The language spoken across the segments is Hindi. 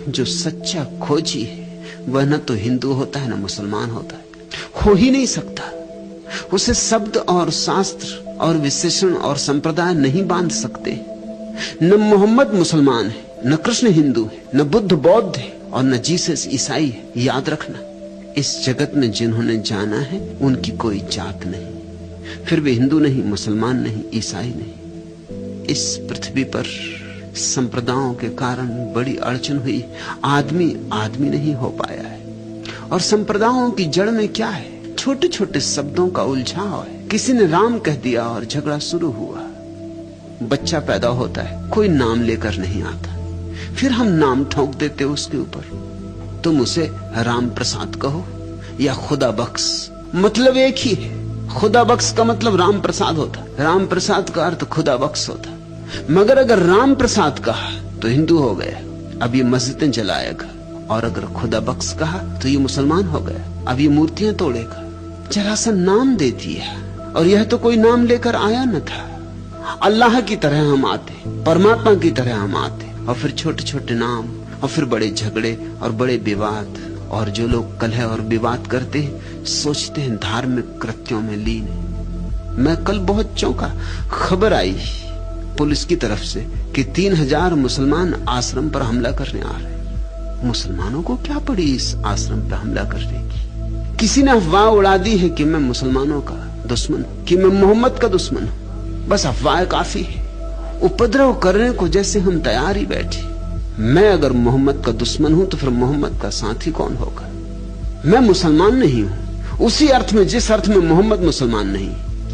जो सच्चा खोजी है वह न तो हिंदू होता है न मुसलमान होता है, हो ही नहीं सकता। उसे शब्द और शास्त्र और विशेषण और संप्रदाय नहीं बांध सकते। न मोहम्मद मुसलमान है, न कृष्ण हिंदू है, न बुद्ध बौद्ध है और न जीसस ईसाई है। याद रखना, इस जगत में जिन्होंने जाना है उनकी कोई जात नहीं, फिर वे हिंदू नहीं, मुसलमान नहीं, ईसाई नहीं। इस पृथ्वी पर संप्रदायों के कारण बड़ी अड़चन हुई, आदमी आदमी नहीं हो पाया है। और संप्रदायों की जड़ में क्या है? छोटे छोटे शब्दों का उलझाव है। किसी ने राम कह दिया और झगड़ा शुरू हुआ। बच्चा पैदा होता है, कोई नाम लेकर नहीं आता, फिर हम नाम ठोक देते उसके ऊपर। तुम उसे राम प्रसाद कहो या खुदा बख्श, मतलब एक ही है। खुदा बख्श का मतलब राम प्रसाद होता, राम प्रसाद का अर्थ खुदा बख्श होता। मगर अगर राम प्रसाद कहा तो हिंदू हो गया, अब ये मस्जिदें जलाएगा, और अगर खुदा बख्श कहा तो ये मुसलमान हो गया, अब ये मूर्तियां तोड़ेगा। जरा सा नाम दे दिया, और यह तो कोई नाम लेकर आया न था। अल्लाह की तरह हम आते, परमात्मा की तरह हम आते, और फिर छोटे छोटे नाम, और फिर बड़े झगड़े और बड़े विवाद। और जो लोग कलह और विवाद करते हैं सोचते हैं धार्मिक कृत्यों में लीन है। मैं कल बहुत चौंका, खबर आई पुलिस की तरफ से कि 3000 मुसलमान आश्रम पर हमला करने आ रहे। मुसलमानों को क्या पड़ी इस आश्रम पर हमला करने की? किसी ने अफवाह उड़ा दी है कि मैं मुसलमानों का दुश्मन हूं, कि मैं मोहम्मद का दुश्मन हूं। बस अफवाह काफी है, उपद्रव करने को जैसे हम तैयार ही बैठे। मैं अगर मोहम्मद का दुश्मन हूं तो फिर मोहम्मद का साथी कौन होगा? मैं मुसलमान नहीं हूं उसी अर्थ में जिस अर्थ में मोहम्मद मुसलमान नहीं।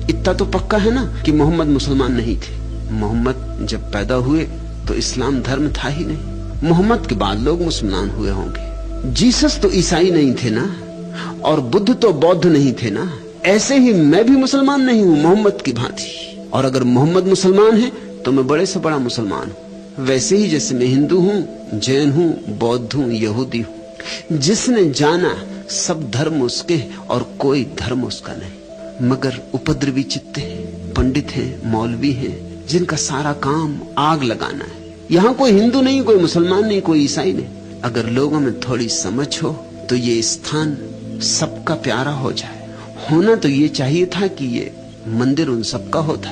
इतना तो पक्का है ना कि मोहम्मद मुसलमान नहीं थे। मोहम्मद जब पैदा हुए तो इस्लाम धर्म था ही नहीं। मोहम्मद के बाद लोग मुसलमान हुए होंगे। जीसस तो ईसाई नहीं थे ना, और बुद्ध तो बौद्ध नहीं थे ना। ऐसे ही मैं भी मुसलमान नहीं हूं मोहम्मद की भांति। और अगर मोहम्मद मुसलमान है तो मैं बड़े से बड़ा मुसलमान हूं। वैसे ही जैसे मैं हिंदू हूं, जैन हूं, बौद्ध हूं, यहूदी हूं। जिसने जाना सब धर्म उसके और कोई धर्म उसका नहीं। मगर उपद्रवी चित्ते हैं, पंडित हैं, मौलवी हैं, जिनका सारा काम आग लगाना है। यहां कोई हिंदू नहीं, कोई मुसलमान नहीं, कोई ईसाई नहीं। अगर लोगों में थोड़ी समझ हो तो ये स्थान सबका प्यारा हो जाए। होना तो ये चाहिए था कि ये मंदिर उन सबका होता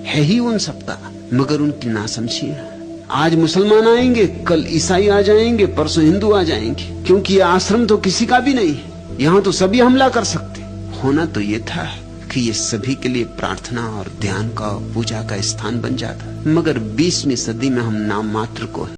है ही उन सबका, मगर उनकी नासमझी है। आज मुसलमान आएंगे, कल ईसाई आ जाएंगे, परसों हिंदू आ जाएंगे, क्योंकि ये आश्रम तो किसी का भी नहीं है। यहाँ तो सभी हमला कर सकते। होना तो ये था कि ये सभी के लिए प्रार्थना और ध्यान का, पूजा का स्थान बन जाता। मगर 20वीं सदी में हम नाम मात्र को